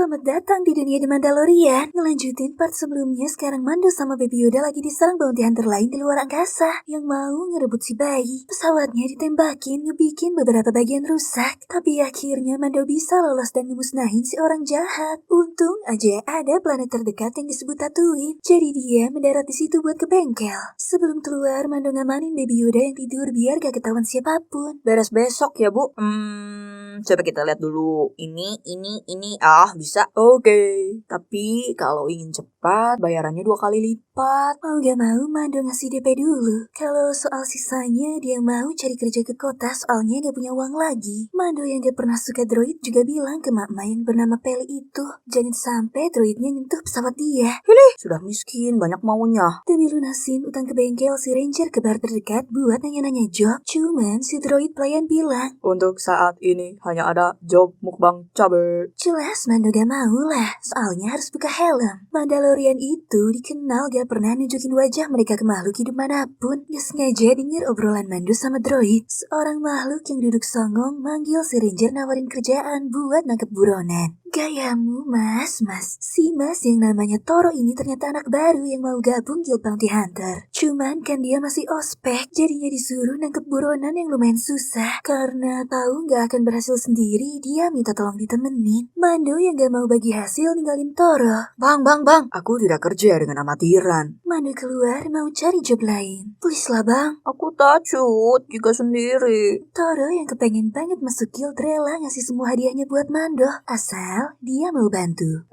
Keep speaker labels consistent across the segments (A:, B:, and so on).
A: Selamat datang di dunia The Mandalorian. Ngelanjutin part sebelumnya, sekarang Mando sama Baby Yoda lagi diserang bounty hunter lain di luar angkasa yang mau ngerebut si bayi. Pesawatnya ditembakin, ngebikin beberapa bagian rusak. Tapi akhirnya Mando bisa lolos dan ngemusnahin si orang jahat. Untung aja ada planet terdekat yang disebut Tatooine. Jadi dia mendarat di situ buat ke bengkel. Sebelum keluar, Mando ngamanin Baby Yoda yang tidur biar gak ketahuan siapapun.
B: Beres besok ya, Bu. Coba kita lihat dulu. Ini. Ah, bisa. Oke. Tapi kalau ingin cepat, bayarannya 2 kali lipat.
A: Mau gak mau, Mando ngasih DP dulu. Kalau soal sisanya, dia mau cari kerja ke kota soalnya gak punya uang lagi. Mando yang gak pernah suka droid juga bilang ke Mak yang bernama Peli itu, jangan sampai droidnya nyentuh pesawat dia.
B: Pilih, sudah miskin, banyak maunya.
A: Demi lunasin utang ke bengkel, si Ranger ke bar terdekat buat nanya-nanya job. Cuman si droid pelayan bilang,
B: Untuk saat ini hanya ada job mukbang cabe.
A: jelas Mando gak mau lah, soalnya harus buka helm. Mandalorian itu dikenal gak pernah nunjukin wajah mereka ke makhluk hidup manapun. Gak sengaja denger obrolan Mando sama droid. Seorang makhluk yang duduk songong manggil si Ranger nawarin kerjaan buat nangkep buronan. Gayamu mas. Si mas yang namanya Toro ini ternyata anak baru yang mau gabung Guild Bounty Hunter. Cuman kan dia masih ospek, jadinya disuruh nangkep buronan yang lumayan susah. Karena tahu gak akan berhasil sendiri, dia minta tolong ditemenin. Mando yang gak mau bagi hasil ninggalin Toro.
B: Bang. Aku tidak kerja dengan amatiran.
A: Mando keluar mau cari job lain. Please lah bang.
B: Aku takut juga sendiri.
A: Toro yang kepengen banget masuk guild rela ngasih semua hadiahnya buat Mando. Asal dia mau bantu.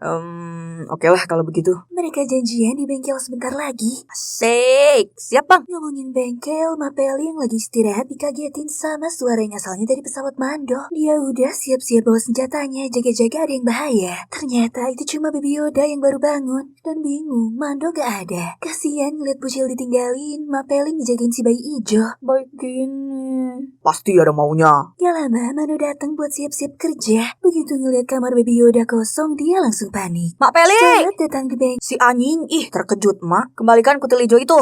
B: Oke lah kalau begitu.
A: Mereka janjian di bengkel sebentar lagi.
B: Asik. Siap, Bang.
A: Ngomongin bengkel, Mapeli yang lagi istirahat dikagetin sama suara yang asalnya dari pesawat Mando. Dia udah siap-siap bawa senjatanya, jaga-jaga ada yang bahaya. Ternyata itu cuma Baby Yoda yang baru bangun. Dan bingung, Mando gak ada. Kasian ngeliat Bucil ditinggalin, Mapeli ngejagain si bayi ijo.
B: Baik gini. Pasti ada maunya.
A: Gak lama, Mando datang buat siap-siap kerja. Begitu ngeliat kamar Baby Yoda kosong, dia langsung panik.
B: Mak Peli!
A: Saat datang di bengkel.
B: Si anjing, terkejut, Mak. Kembalikan kutil hijau itu.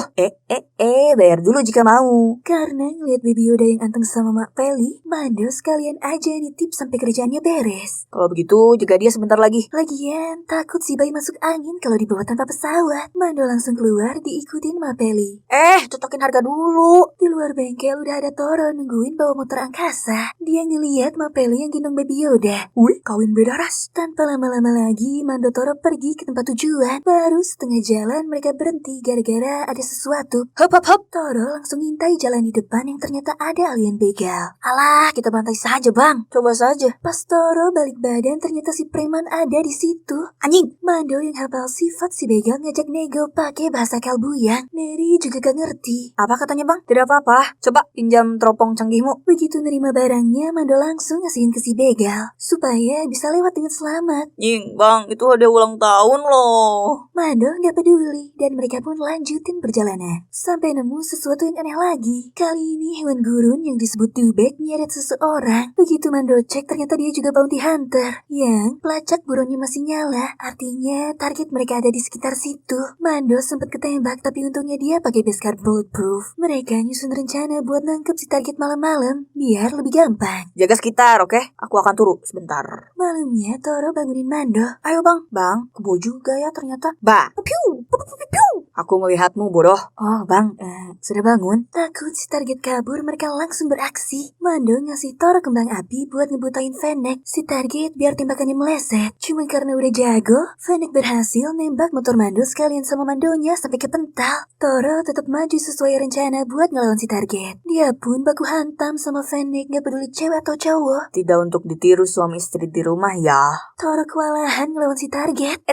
B: Bayar dulu jika mau.
A: Karena ngeliat Baby Yoda yang anteng sama Mak Peli, Mando sekalian aja nitip sampai kerjaannya beres.
B: Kalau begitu, jaga dia sebentar lagi.
A: Lagian, takut si bayi masuk angin kalau dibawa tanpa pesawat. Mando langsung keluar diikutin Mak Peli.
B: Cocokin harga dulu.
A: Di luar bengkel udah ada Toro nungguin bawa motor angkasa. Dia ngeliat Mak Peli yang gendong Baby Yoda.
B: Wih, kawin beda ras.
A: Tanpa lama-lama lagi, Mando Toro pergi ke tempat tujuan. Baru setengah jalan mereka berhenti gara-gara ada sesuatu.
B: Hop.
A: Toro langsung ngintai jalan di depan yang ternyata ada alien begal. Alah, kita bantai saja bang.
B: Coba saja.
A: Pas Toro balik badan ternyata si preman ada di situ.
B: Anjing.
A: Mando yang hafal sifat si begal ngajak nego pakai bahasa kalbuyang. Neri juga gak ngerti.
B: Apa katanya bang? Tidak apa-apa. Coba pinjam teropong canggihmu.
A: Begitu nerima barangnya, Mando langsung ngasihin ke si begal supaya bisa lewat dengan selamat.
B: Nying, bang, itu hadiah ulang tahun loh.
A: Mando gak peduli dan mereka pun lanjutin perjalanan. Sampai nemu sesuatu yang aneh lagi. Kali ini hewan gurun yang disebut Dubek nyeret seseorang. Begitu Mando cek ternyata dia juga bounty hunter. Yang pelacak buronnya masih nyala. Artinya target mereka ada di sekitar situ. Mando sempat ketembak tapi untungnya dia pakai beskar bulletproof. Mereka nyusun rencana buat nangkep si target malam-malam biar lebih gampang.
B: Jaga sekitar, oke? Aku akan turun sebentar.
A: Malamnya Toro bangunin Mando.
B: Ayo bang, kebo juga ya ternyata. Piu. Aku melihatmu bodoh.
A: Oh bang, sudah bangun? Takut si target kabur, mereka langsung beraksi. Mando ngasih Toro kembang api buat ngebutain Fennec, si target biar tembakannya meleset. Cuma karena udah jago, Fennec berhasil nembak motor Mando sekalian sama Mandonya sampai kepental. Toro tetap maju sesuai rencana buat ngelawan si target. Dia pun baku hantam sama Fennec, gak peduli cewek atau cowok.
B: Tidak untuk ditiru suami istri di rumah ya.
A: Toro kewalahan ngelawan si target.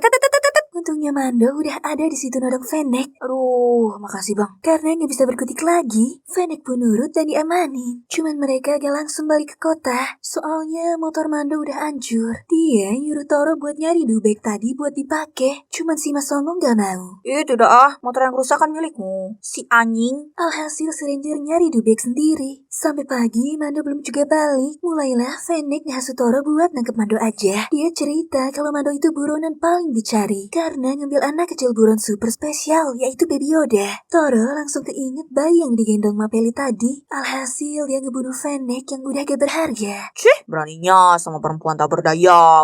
A: Untungnya Mando udah ada di situ nodong Fennec.
B: Aduh, makasih bang.
A: Karena nggak bisa berkutik lagi, Fennec pun nurut dan diamanin. Cuman mereka gak langsung balik ke kota, soalnya motor Mando udah hancur. Dia nyuruh Toro buat nyari Dubek tadi buat dipakai. Cuman si Mas Songong gak mau.
B: Tidak motor yang rusak kan milikmu. Si anjing.
A: Alhasil si Ranger nyari Dubek sendiri. Sampai pagi Mando belum juga balik. Mulailah Fennec ngehasut Toro buat nangkep Mando aja. Dia cerita kalau Mando itu buronan paling dicari karena ngambil anak kecil buron super spesial, yaitu Baby Yoda. Toro langsung keinget bayi yang digendong Mapeli tadi. Alhasil dia ngebunuh Fennec yang udah gak berharga.
B: Beraninya sama perempuan tak berdaya.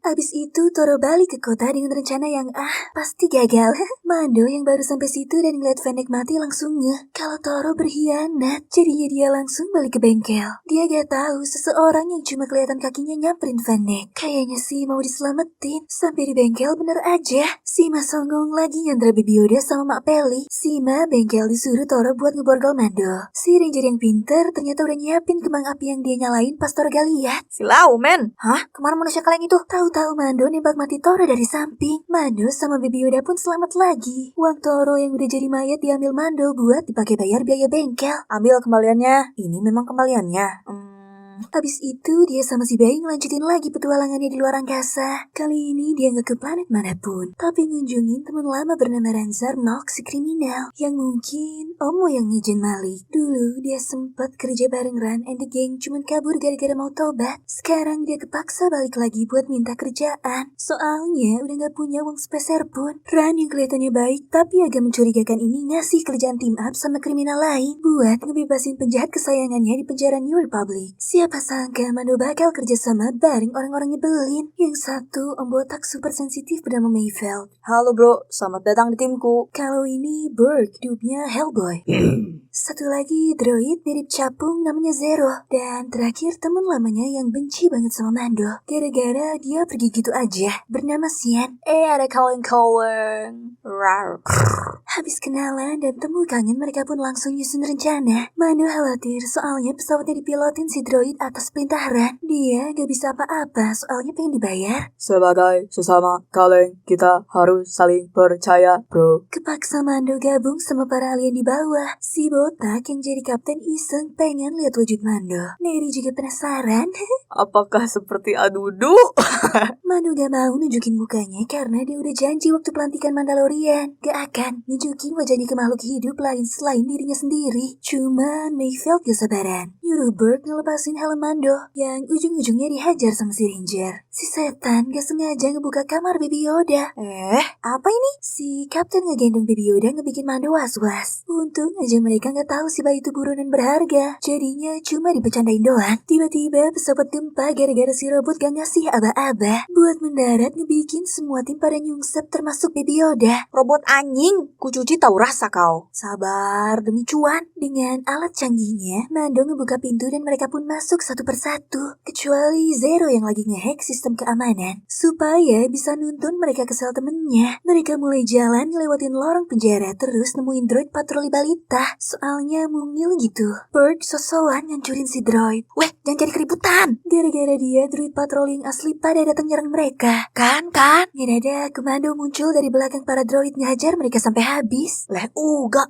A: Abis itu Toro balik ke kota dengan rencana yang pasti gagal. Mando yang baru sampai situ dan ngeliat Fennec mati langsung ngeh kalau Toro berkhianat. Jadinya dia langsung balik ke bengkel. Dia gak tahu seseorang yang cuma kelihatan kakinya nyamperin Fennec. Kayaknya sih mau diselamatin. Sampai di bengkel bener aja. Sima songong lagi nyandra Baby Yoda sama Mak Peli. Sima bengkel disuruh Toro buat ngeborgol Mando. Si Ranger yang pinter ternyata udah nyiapin kembang api yang dia nyalain pas Toro gak lihat.
B: Silau, men. Hah? Kemana manusia kalian itu?
A: Tahu-tahu Mando nembak mati Toro dari samping. Mando sama Baby Yoda pun selamat lagi. Uang Toro yang udah jadi mayat diambil Mando buat dipakai bayar biaya bengkel.
B: Ambil kembaliannya. Ini memang kembaliannya.
A: Habis itu dia sama si bayi ngelanjutin lagi petualangannya di luar angkasa. Kali ini dia nggak ke planet manapun, tapi ngunjungin teman lama bernama Ranzar Nox si kriminal. Yang mungkin Omo yang ngijin Malik. Dulu dia sempat kerja bareng Ran and the gang cuman kabur gara-gara mau tobat. Sekarang dia kepaksa balik lagi buat minta kerjaan. Soalnya udah nggak punya uang sepeser pun. Ran yang kelihatannya baik tapi agak mencurigakan ini ngasih kerjaan team up sama kriminal lain buat ngebebasin penjahat kesayangannya di penjara New Republic. Siapa sangka Mando bakal kerjasama bareng orang-orang nyebelin. Yang satu om botak super sensitif bernama Mayfeld.
B: Halo bro, selamat datang di timku.
A: Kalau ini Berg, dupnya Hellboy. Satu lagi droid mirip capung namanya Zero. Dan terakhir teman lamanya yang benci banget sama Mando. Gara-gara dia pergi gitu aja. Bernama Sian.
B: Ada kawan-kawan. Rar.
A: Habis kenalan dan temu kangen mereka pun langsung nyusun rencana. Mando khawatir soalnya pesawatnya dipilotin si droid atas perintah Ran. Dia gak bisa apa-apa soalnya pengen dibayar.
B: Sebagai sesama kaleng, kita harus saling percaya, bro.
A: Kepaksa Mando gabung sama para alien di bawah. Si botak yang jadi kapten iseng pengen lihat wujud Mando. Neri juga penasaran.
B: Apakah seperti Adudu?
A: Mando gak mau nunjukin mukanya karena dia udah janji waktu pelantikan Mandalorian. Gak akan nunjukin wajahnya ke makhluk hidup lain selain dirinya sendiri. Cuman Mayfeld gak sabaran. Nyuruh Berg ngelepasin helm Mando yang ujung-ujungnya dihajar sama si Ranger. Si setan gak sengaja ngebuka kamar Baby Yoda.
B: Apa ini?
A: Si kapten ngegendong Baby Yoda ngebikin Mando was-was. Untung aja mereka gak tahu si bayi itu buronan berharga. Jadinya cuma dibecandain doang. Tiba-tiba pesawat gempa gara-gara si robot gak ngasih aba-aba. Buat mendarat ngebikin semua tim pada nyungsep termasuk Baby Yoda.
B: Robot anjing, ku cuci tahu rasa kau.
A: Sabar demi cuan. Dengan alat canggihnya, Mando ngebuka pintu dan mereka pun masuk satu persatu. Kecuali Zero yang lagi ngehack sistem keamanan. Supaya bisa nuntun mereka ke sel temennya. Mereka mulai jalan ngelewatin lorong penjara terus nemuin droid patroli balita. Soalnya mungil gitu. Berg sosokan ngancurin si droid.
B: Weh, jangan jadi keributan.
A: Gara-gara dia, droid patroli yang asli pada datang nyerang mereka.
B: Kan?
A: Ngedadak, Komando muncul dari belakang para droid ngehajar mereka sampai habis.
B: Gak.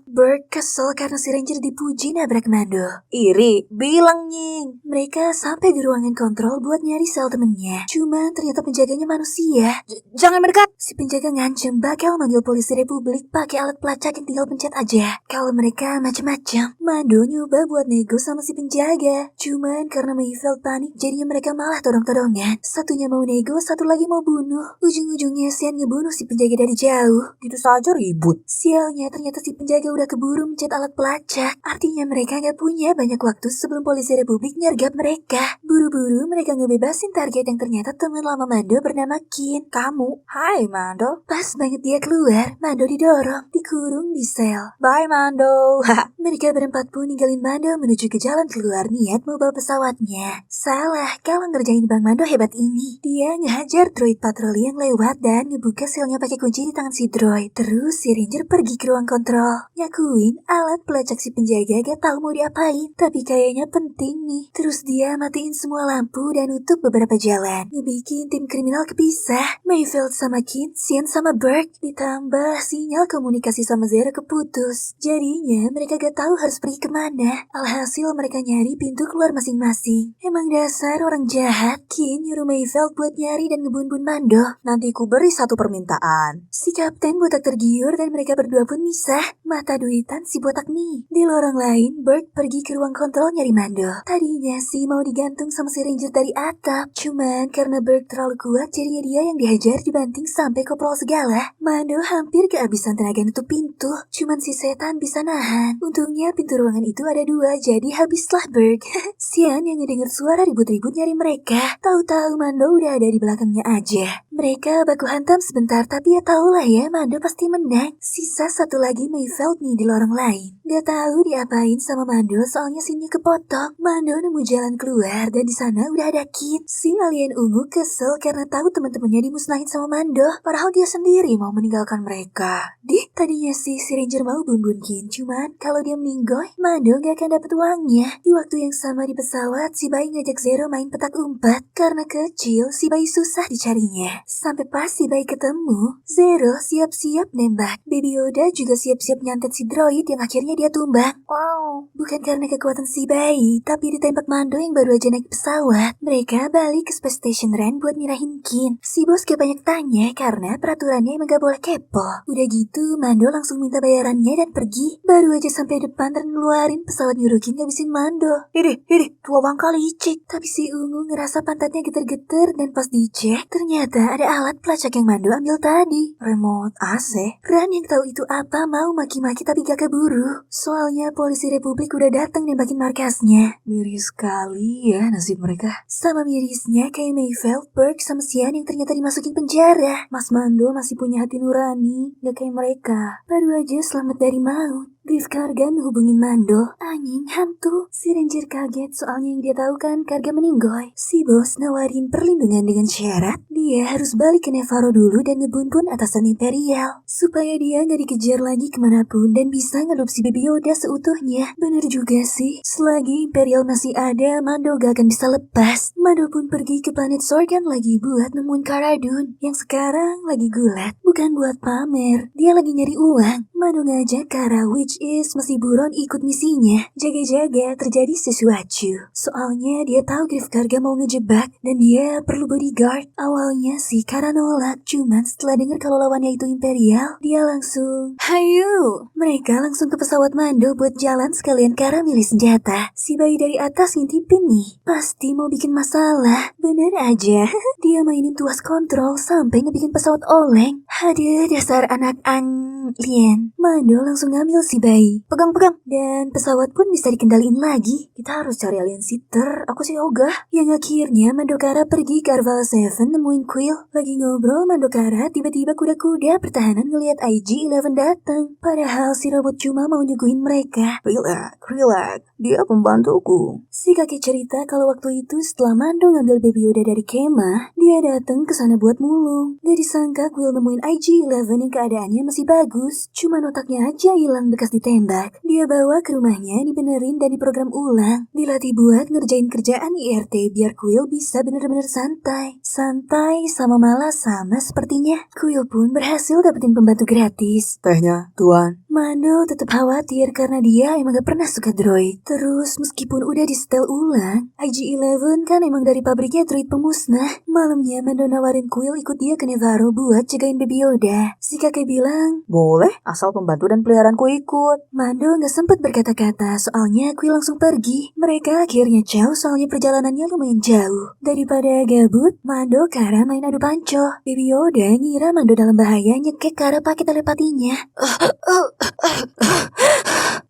A: Berg kesel karena si Ranger dipuji nabrak Komando.
B: Iri, bilang nying.
A: Mereka sampai di ruangan kontrol buat nyari sel temennya. Cuman ternyata penjaganya manusia.
B: Jangan mendekat.
A: Si penjaga ngancem bakal manggil polisi Republik pakai alat pelacak yang tinggal pencet aja. Kalau mereka macem-macem. Mando nyoba buat nego sama si penjaga. Cuman karena Mayfeld panik jadinya mereka malah todong-todongan. Satunya mau nego, satu lagi mau bunuh. Ujung-ujungnya Sian ngebunuh si penjaga dari jauh.
B: Gitu saja ribut.
A: Sialnya ternyata si penjaga udah keburu mencet alat pelacak. Artinya mereka gak punya banyak waktu sebelum polisi Republik nyergap mereka. Buru-buru mereka ngebebasin target yang ternyata teman lama Mando bernama Kin.
B: Kamu? Hai Mando.
A: Pas banget dia keluar, Mando didorong, dikurung di sel.
B: Bye Mando.
A: Mereka berempat pun ninggalin Mando menuju ke jalan keluar niat mau bawa pesawatnya. Salah, kalau ngerjain Bang Mando hebat ini. Dia ngehajar droid patroli yang lewat dan ngebuka selnya pakai kunci di tangan si droid. Terus si Ranger pergi ke ruang kontrol. Nyakuin alat pelacak si penjaga gak tahu mau diapain. Tapi kayaknya penting nih. Terus dia matiin semua lampu dan nutup beberapa jalan. Ngebikin tim kriminal kepisah. Mayfeld sama Kin, Sian sama Berg. Ditambah sinyal komunikasi sama Zero keputus. Jadinya mereka gak tahu harus pergi kemana. Alhasil mereka nyari pintu keluar masing-masing. Emang dasar orang jahat. Kin nyuruh Mayfeld buat nyari dan ngebun-bun Mando.
B: Nanti ku beri satu permintaan.
A: Si kapten botak tergiur dan mereka berdua pun misah. Mata duitan si botak nih. Di lorong lain, Berg pergi ke ruang kontrol nyari Mando. Tadinya sih mau digantung sama si Ranger dari atap. Cuman karena Berg terlalu kuat, jadinya dia yang dihajar dibanting sampai koprol segala. Mando hampir kehabisan tenaga nutup pintu. Cuman si setan bisa nahan. Untungnya pintu ruangan itu ada 2, jadi habislah Berg. Sian yang ngedenger suara ribut-ribut nyari mereka. Tahu-tahu Mando udah ada di belakangnya aja. Mereka baku hantam sebentar, tapi ya tahulah ya, Mando pasti menang. Sisa satu lagi Mayfeld nih di lorong lain. Gak tahu diapain sama Mando, soalnya sinnya kepotong. Mando nemu jalan keluar dan di sana udah ada Kit. Si alien ungu kesel karena tahu teman-temannya dimusnahin sama Mando, padahal dia sendiri mau meninggalkan mereka. Tadinya si Ranger mau bun-bunkin, cuman kalau dia meninggoy, Mando gak akan dapat uangnya. Di waktu yang sama di pesawat, si bayi ngajak Zero main petak umpet. Karena kecil, si bayi susah dicarinya. Sampai pas si bayi ketemu, Zero siap-siap nembak. Baby Yoda juga siap-siap nyantet si droid yang akhirnya dia tumbang. Wow. Bukan karena kekuatan si bayi, tapi ditembak Mando yang baru aja naik pesawat. Mereka balik ke Space Station Ren buat nyerahin Kin. Si bos gak banyak tanya karena peraturannya emang gak boleh kepo. Udah gitu, Mando langsung minta bayarannya dan pergi. Baru aja sampai depan dan ngeluarin pesawat nyuruh Kin ngabisin Mando. Hidih, tua bangka licik. Tapi si Ungu ngerasa pantatnya geter-geter dan pas dicek, ternyata ada alat pelacak yang Mando ambil tadi. Remote AC. Ren yang tahu itu apa mau maki-maki tapi gak keburu. Soalnya polisi Republik udah datang nembakin markasnya. Miris sekali ya nasib mereka. Sama mirisnya kayak Mayfeld, Berg, sama Sian yang ternyata dimasukin penjara. Mas Mando masih punya hati nurani, gak kayak mereka. Baru aja selamat dari maut. Griff Karga ngehubungin Mando. Anjing hantu. Si Ranger kaget soalnya yang dia tahu kan Karga meninggoy. Si bos nawarin perlindungan dengan syarat dia harus balik ke Nevarro dulu dan ngebun-bun atasan Imperial. Supaya dia gak dikejar lagi kemanapun dan bisa ngadopsi Baby Yoda seutuhnya. Bener juga sih. Selagi Imperial masih ada, Mando gak akan bisa lepas. Mando pun pergi ke planet Sorgan lagi buat nemuin Cara Dune. Yang sekarang lagi gulat. Bukan buat pamer. Dia lagi nyari uang. Mando ngajak Kara which is masih buron ikut misinya. Jaga-jaga terjadi sesuatu. Soalnya dia tahu Griff Karga mau ngejebak dan dia perlu bodyguard. Awalnya sih Kara nolak, cuman setelah dengar kalau lawannya itu Imperial, dia langsung hayu. Mereka langsung ke pesawat Mando buat jalan sekalian Kara milih senjata. Si bayi dari atas ngintipin nih. Pasti mau bikin masalah. Bener aja. Dia mainin tuas kontrol sampai ngebikin pesawat oleng. Haduh, dasar anak alien. Mando langsung ngambil si bayi. Pegang-pegang. Dan pesawat pun bisa dikendaliin lagi. Kita harus cari alien sitter. Aku sih ogah. Yang akhirnya Mando Kara pergi ke Arvala 7 nemuin Quill. Lagi ngobrol Mando Kara tiba-tiba kuda-kuda pertahanan ngelihat IG-11 datang. Padahal si robot cuma mau nyuguhin mereka. Relax. Dia pembantuku. Si kakek cerita kalau waktu itu setelah Mando ngambil Baby Yoda dari kemah, dia datang ke sana buat mulung. Gak disangka Quill nemuin IG-11 yang keadaannya masih bagus. Cuma otaknya aja hilang bekas ditembak. Dia bawa ke rumahnya, dibenerin dan diprogram ulang. Dilatih buat ngerjain kerjaan IRT biar Quill bisa bener-bener santai. Santai sama malas sama sepertinya. Quill pun berhasil dapetin pembantu gratis. Tehnya, Tuan. Mando tetap khawatir karena dia emang gak pernah suka droid. Terus meskipun udah di-setel ulang, IG-11 kan emang dari pabriknya droid pemusnah. Malamnya Mando nawarin Quill ikut dia ke Nevarro buat jagain Baby Yoda. Si kakek bilang, boleh asal pembantu dan peliharaanku ikut. Mando gak sempet berkata-kata soalnya Quill langsung pergi. Mereka akhirnya jauh soalnya perjalanannya lumayan jauh. Daripada gabut, Mando Kara main adu panco. Baby Yoda ngira Mando dalam bahaya nyekek Kara pakai telepatinya.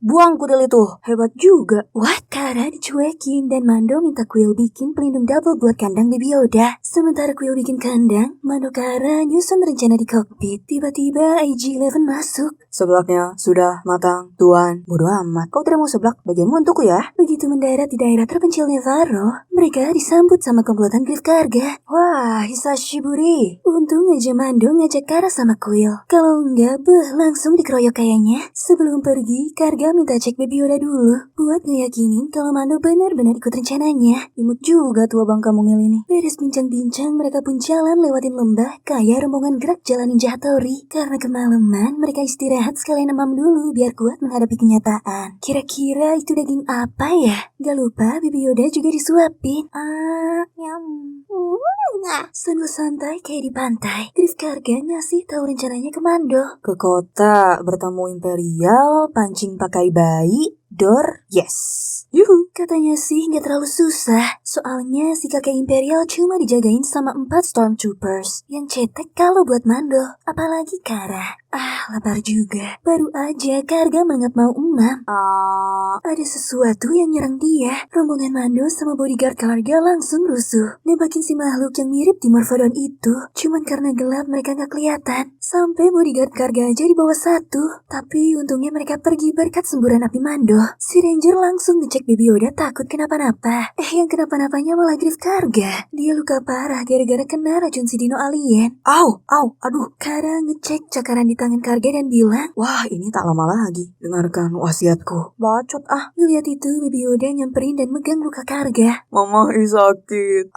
A: Buang kudel itu, hebat juga. What? Kara dicuekin dan Mando minta Quill bikin pelindung double buat kandang Baby Yoda. Sementara Quill bikin kandang, Mando Kara nyusun rencana di kokpit. Tiba-tiba IG-11 masuk. Seblaknya sudah matang, Tuan. Bodoh amat, kau tidak mau seblak, bagianmu untukku ya. Begitu mendarat di daerah terpencil Nevarro, mereka disambut sama komplotan Griff Karga. Wah, Hisashiburi. Untung aja Mando ngajak Kara sama Quill. Kalau enggak, langsung dikeroyok kayaknya. Sebelum pergi, Karga minta cek Baby Yoda dulu buat ngeyakinin kalau Mando benar-benar ikut rencananya. Imut juga tua bangka mungil ini. Beres bincang-bincang, mereka pun jalan lewatin lembah kayak rombongan gerak jalan Ninja Hattori. Karena kemalaman, mereka istirahat sekalian demam dulu biar kuat menghadapi kenyataan. Kira-kira itu daging apa ya? Gak lupa Baby Yoda juga disuapin. Nyam. Sambil santai kayak di pantai, Griff Karga ngasih tahu rencananya ke Mando. Ke kota bertemu Imperial, pancing pakai bayi.
B: Door? Yes. Yuhu.
A: Katanya sih nggak terlalu susah, soalnya si kakek Imperial cuma dijagain sama 4 Stormtroopers yang cetek kalau buat Mando, apalagi Kara. Lapar juga. Baru aja Karga menganggap mau umam. Ada sesuatu yang nyerang dia. Rombongan Mando sama bodyguard Karga langsung rusuh, nembakin si makhluk yang mirip Dimorphodon itu. Cuman karena gelap mereka nggak kelihatan. Sampai bodyguard Karga aja di bawah 1. Tapi untungnya mereka pergi berkat semburan api Mando. Si Ranger langsung ngecek Baby Yoda takut kenapa-napa. Yang kenapa-napanya malah Griff Karga. Dia luka parah gara-gara kena racun si dino alien.
B: Aduh.
A: Kara ngecek cakaran di tangan Karga dan bilang,
B: Wah, ini tak lama lagi. Dengarkan wasiatku. Bacot
A: ngeliat itu Baby Yoda nyamperin dan megang luka Karga.
B: Mama sakit.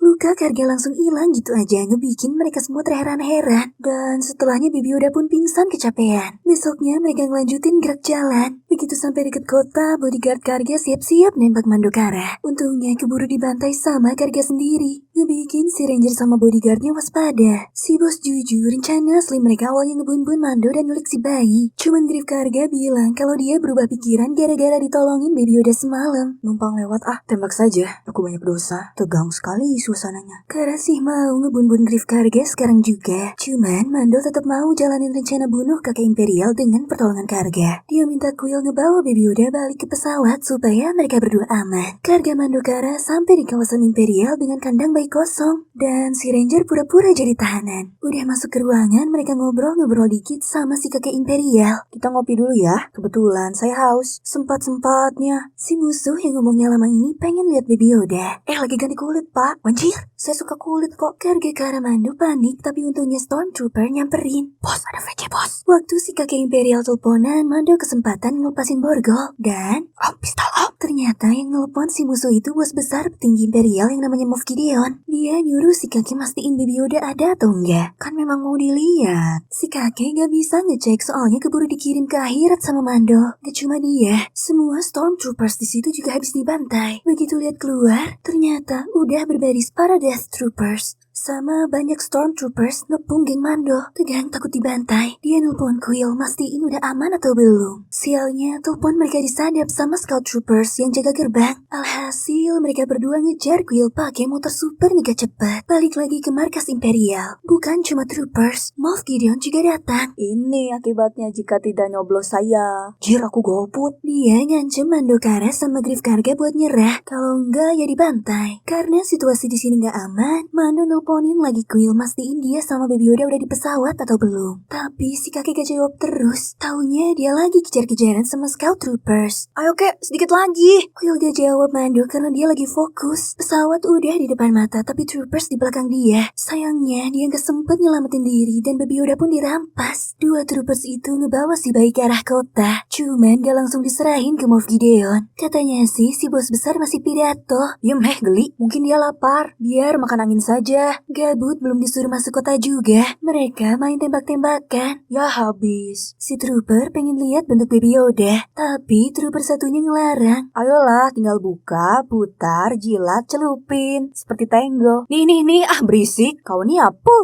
A: Luka Karga langsung hilang gitu aja, ngebikin mereka semua terheran-heran. Dan setelahnya Baby Yoda pun pingsan kecapean. Besoknya mereka ngelanjutin gerak jalan. Begitu sampai deket kota, bodyguard Karga siap-siap nembak Mando Kara. Untungnya keburu dibantai sama Karga sendiri. Ngebikin si Ranger sama bodyguardnya waspada. Si bos jujur, rencana asli mereka awalnya ngebun-bun Mando dan nyulik si bayi. Cuman Griff Karga bilang kalau dia berubah pikiran gara-gara ditolongin Baby Yoda semalam.
B: Numpang lewat tembak saja. Aku banyak dosa. Tegang sekali suasananya.
A: Kara sih mau ngebun-bun Griff Karga sekarang juga. Cuman Mando tetap mau jalanin rencana bunuh kakek Imperial dengan pertolongan Karga. Dia minta Quill ngebawa Baby Yoda balik ke pesawat supaya mereka berdua aman. Karga Mando Kara sampai di kawasan Imperial dengan kandang bayi kosong. Dan si Ranger pura-pura jadi tahanan. Udah masuk ke ruangan, mereka ngobrol-ngobrol dikit sama si kakek Imperial.
B: Kita ngopi dulu ya. Kebetulan saya haus. Sempat-sempatnya.
A: Si musuh yang ngomongnya lama ini pengen lihat Baby Yoda.
B: Lagi ganti kulit, Pak. Anjir, saya suka kulit kok.
A: Karga Kara Mando panik, tapi untungnya Stormtrooper nyamperin.
B: Bos, ada VC, bos.
A: Waktu si kakek Imperial teleponan, Mando kesempatan ngelepasin borgol. Dan
B: pistol.
A: Ternyata yang ngelepon si musuh itu bos besar petinggi Imperial yang namanya Moff Gideon. Dia nyuruh si kakek mastiin Baby Yoda ada atau enggak.
B: Kan memang mau dilihat.
A: Si kakek gak bisa ngecek soalnya keburu dikirim ke akhirat sama Mando. Gak cuma dia, semua Stormtroopers di situ juga habis dibantai. Begitu lihat keluar, ternyata udah berbaris para Death Troopers. Sama banyak Stormtroopers ngepung geng Mando. Tegang takut dibantai. Dia nelpon Quill mastiin udah aman atau belum. Sialnya telepon mereka disadap sama Scout Troopers yang jaga gerbang. Alhasil mereka berdua ngejar Quill pakai motor super mega cepat. Balik lagi ke markas Imperial. Bukan cuma Troopers, Moff Gideon juga datang.
B: Ini akibatnya jika tidak nyoblos saya. Jir, aku golput.
A: Dia ngancem Mando Kara sama Griff Karga buat nyerah. Kalau enggak ya dibantai. Karena situasi di sini nggak aman, Mando nelponin lagi Quill mastiin dia sama Baby Yoda udah di pesawat atau belum. Tapi si kakek gak jawab terus. Taunya dia lagi kejar-kejaran sama Scout Troopers.
B: Ayo kek, sedikit lagi.
A: Quill gak jawab Mando karena dia lagi fokus. Pesawat udah di depan mata tapi Troopers di belakang dia. Sayangnya dia gak sempet nyelamatin diri dan Baby Yoda pun dirampas. 2 Troopers itu ngebawa si bayi ke arah kota. Cuman gak langsung diserahin ke Moff Gideon. Katanya sih si bos besar masih pidato.
B: Geli. Mungkin dia lapar. Biar makan angin saja.
A: Gabut belum disuruh masuk kota juga. Mereka main tembak-tembakan.
B: Ya habis.
A: Si Trooper pengen lihat bentuk Baby Yoda. Tapi Trooper satunya ngelarang.
B: Ayolah, tinggal buka, putar, jilat, celupin. Seperti Tango. Nih. Berisik. Kau nih apa?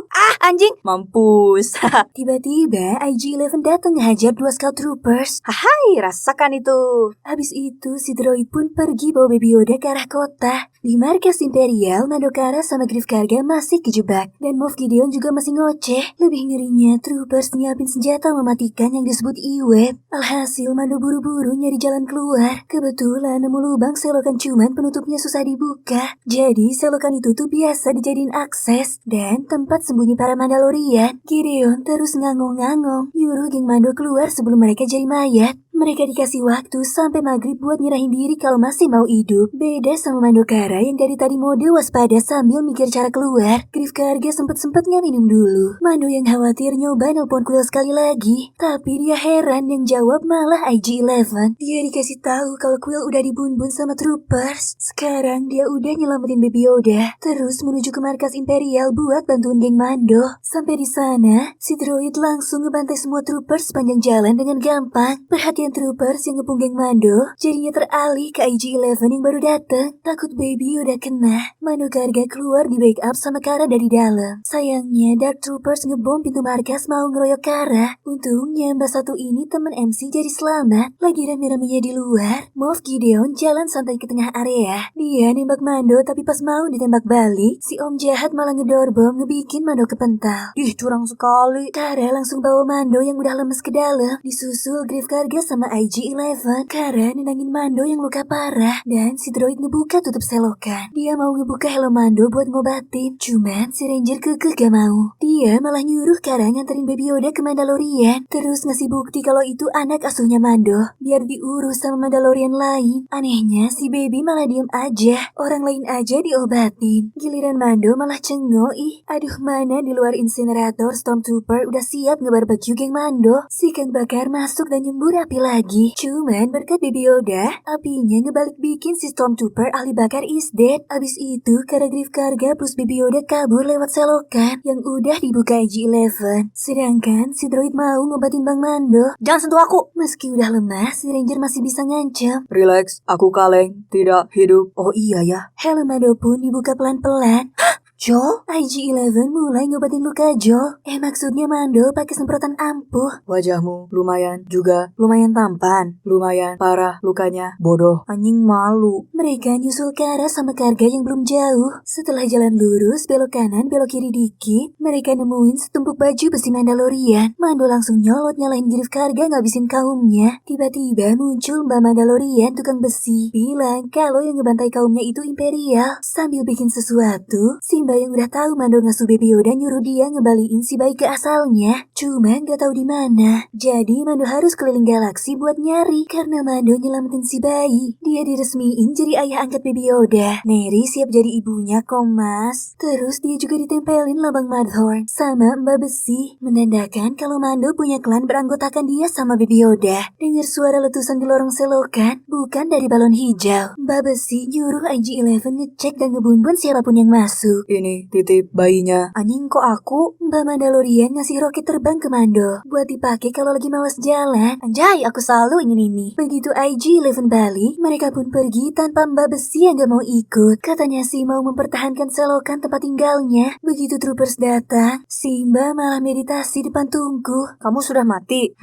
A: Anjing.
B: Mampus.
A: Tiba-tiba IG-11 datang ngehajar 2 Scout Troopers.
B: Hai, rasakan itu.
A: Habis itu si droid pun pergi bawa Baby Yoda ke arah kota. Di markas Imperial, Mando Kara sama Griff Karga masih kejebak. Dan Moff Gideon juga masih ngoceh. Lebih ngerinya, Troopers nyiapin senjata mematikan yang disebut E-Web. Alhasil, Mando buru-buru nyari jalan keluar. Kebetulan nemu lubang selokan cuman penutupnya susah dibuka. Jadi, selokan itu tuh biasa dijadiin akses dan tempat sembunyi para Mandalorian. Gideon terus ngangong-ngangong, nyuruh geng Mando keluar sebelum mereka jadi mayat. Mereka dikasih waktu sampai maghrib buat nyerahin diri kalau masih mau hidup. Beda sama Mando Kara yang dari tadi mode waspada sambil mikir cara keluar. Griff Karga sempet-sempetnya minum dulu. Mando yang khawatir nyoba nelpon Quill sekali lagi. Tapi dia heran yang jawab malah IG-11. Dia dikasih tahu kalau Quill udah dibun-bun sama Troopers. Sekarang dia udah nyelamatin Baby Yoda. Terus menuju ke markas Imperial buat bantuin geng Mando. Sampai di sana, si droid langsung ngebantai semua Troopers sepanjang jalan dengan gampang. Perhatian Perhatian troopers yang ngepung geng Mando jadinya teralih ke IG-11 yang baru datang. Takut Baby Yoda kena, Mando Karga keluar di backup sama Kara dari dalam. Sayangnya Dark Troopers ngebom pintu markas mau ngeroyok Kara. Untungnya Mbak Satu ini temen MC jadi selamat. Lagi rame-ramenya di luar, Moff Gideon jalan santai ke tengah area. Dia nembak Mando tapi pas mau ditembak balik, si Om jahat malah ngedor bom ngebikin Mando kepental.
B: Ih, curang sekali.
A: Kara langsung bawa Mando yang udah lemes ke dalam, disusul Griff Karga sama IG-11. Kara nenangin Mando yang luka parah, dan si droid ngebuka tutup selokan. Dia mau ngebuka helm Mando buat ngobatin, cuman si Ranger kekeh gak mau. Dia malah nyuruh Kara nganterin Baby Yoda ke Mandalorian, terus ngasih bukti kalau itu anak asuhnya Mando, biar diurus sama Mandalorian lain. Anehnya si Baby malah diem aja, orang lain aja diobatin. Giliran Mando malah cengok. Aduh, mana di luar insinerator Stormtrooper udah siap ngebarbecue geng Mando. Si Kang Bakar masuk dan nyembur api lagi. Cuman berkat Baby Yoda, apinya ngebalik bikin si Stormtrooper ahli bakar is dead. Abis itu Kara Griff Karga plus Baby Yoda kabur lewat selokan yang udah dibuka IG-11. Sedangkan si droid mau ngobatin Bang Mando.
B: Jangan sentuh aku.
A: Meski udah lemah, si Ranger masih bisa ngancam.
B: Relax, aku kaleng, tidak hidup. Oh iya ya.
A: Helm Mando pun dibuka pelan-pelan. Joel, IG-11 mulai ngobatin luka Joel. Maksudnya Mando pakai semprotan ampuh.
B: Wajahmu lumayan juga, lumayan tampan, lumayan parah lukanya. Bodoh, anjing malu.
A: Mereka nyusul Kara sama Karga yang belum jauh. Setelah jalan lurus, belok kanan, belok kiri dikit, mereka nemuin setumpuk baju besi Mandalorian. Mando langsung nyolot nyalahin Griff Karga ngabisin kaumnya. Tiba-tiba muncul Mbak Mandalorian tukang besi. Bilang kalau yang ngebantai kaumnya itu Imperial. Sambil bikin sesuatu, si Mbak yang udah tahu Mando ngasuh Baby Yoda nyuruh dia ngebaliin si bayi ke asalnya. Cuma gak tahu di mana. Jadi Mando harus keliling galaksi buat nyari karena Mando nyelamatin si bayi. Dia diresmiin jadi ayah angkat Baby Yoda. Neri siap jadi ibunya kok mas. Terus dia juga ditempelin lambang Mudhorn sama Mbak Besi, menandakan kalau Mando punya klan beranggotakan dia sama Baby Yoda. Dengar suara letusan di lorong selokan, bukan dari balon hijau. Mbak Besi nyuruh IG-11 ngecek dan ngebun-bun siapapun yang masuk.
B: Ini titip bayinya. Anjing kok aku?
A: Mbak Mandalorian ngasih roket terbang ke Mando buat dipakai kalau lagi malas jalan. Anjay, aku selalu ingin ini. Begitu IG-11 balik, mereka pun pergi tanpa Mbak Besi yang gak mau ikut. Katanya sih mau mempertahankan selokan tempat tinggalnya. Begitu troopers datang, si Mbak malah meditasi depan tungku.
B: Kamu sudah mati?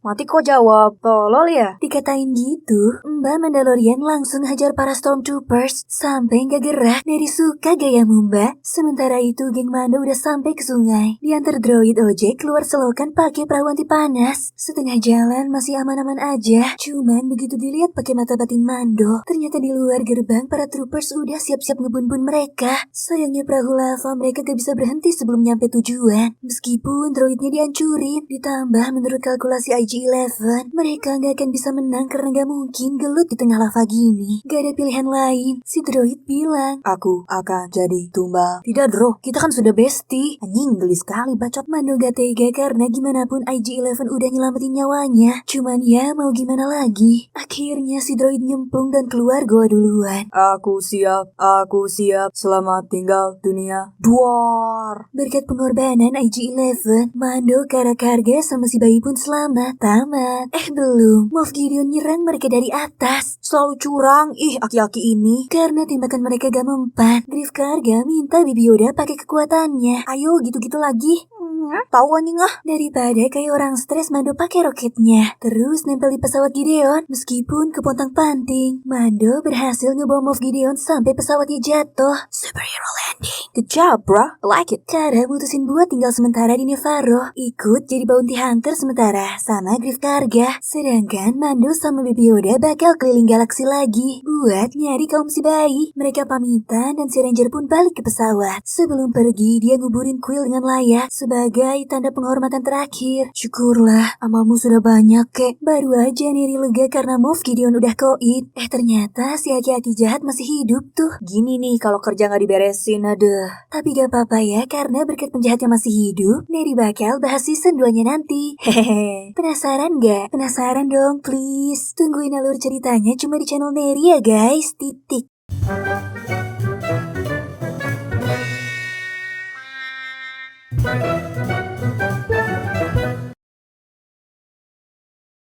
B: Mati kok jawab. Tolol ya?
A: Dikatain gitu, Mbak Mandalorian langsung hajar para Stormtroopers sampai gak gerak. Neri suka gayamu Mbak. Sementara itu geng Mando udah sampai ke sungai. Diantar droid ojek keluar selokan pakai perahu anti panas. Setengah jalan masih aman-aman aja. Cuman begitu dilihat pakai mata batin Mando, ternyata di luar gerbang para troopers udah siap-siap ngebun-bun mereka. Sayangnya perahu lava mereka gak bisa berhenti sebelum nyampe tujuan. Meskipun droidnya dihancurin, ditambah menurut kalkulasi IG-11, mereka gak akan bisa menang karena gak mungkin gelut di tengah lava gini. Gak ada pilihan lain. Si droid bilang,
B: aku akan jadi tumbal. Tidak bro, kita kan sudah bestie. Anjing geli sekali bacot.
A: Mando gak tega karena gimana pun IG-11 udah nyelamatin nyawanya. Cuman ya mau gimana lagi. Akhirnya si droid nyemplung dan keluar goa duluan.
B: Aku siap, selamat tinggal dunia. Duar.
A: Berkat pengorbanan IG-11, Mando, Kara Karga sama si bayi pun selamat. Tamat. Belum. Moff Gideon nyerang mereka dari atas.
B: Selalu curang, aki-aki ini.
A: Karena tembakan mereka gak mempan, Griff Karga minta Baby Yoda pakai kekuatannya.
B: Ayo gitu-gitu lagi. Tahu anjing ah.
A: Daripada kayak orang stres, Mando pakai roketnya. Terus nempel di pesawat Gideon. Meskipun kepontang-panting, Mando berhasil ngebawa Moff Gideon sampai pesawatnya jatuh. Superhero landing.
B: Good job, bro. I like it.
A: Kara mutusin buat tinggal sementara di Nevarro. Ikut jadi bounty hunter sementara sama Griff Karga. Sedangkan Mando sama Baby Yoda bakal keliling galaksi lagi buat nyari kaum si bayi. Mereka pamitan dan si Ranger pun balik ke pesawat. Sebelum pergi, dia nguburin Quill dengan layak sebagai tanda penghormatan terakhir. Syukurlah, amalmu sudah banyak, kek. Baru aja Neri lega karena Moff Gideon udah koin. Ternyata si aki-aki jahat masih hidup tuh.
B: Gini nih kalau kerja gak diberesin, aduh.
A: Tapi gak apa-apa ya, karena berkat penjahatnya masih hidup, Neri bakal bahas season 2-nya nanti. Hehehe. Penasaran gak? Penasaran dong, please. Tungguin alur ceritanya cuma di channel Neri ya guys. Titik.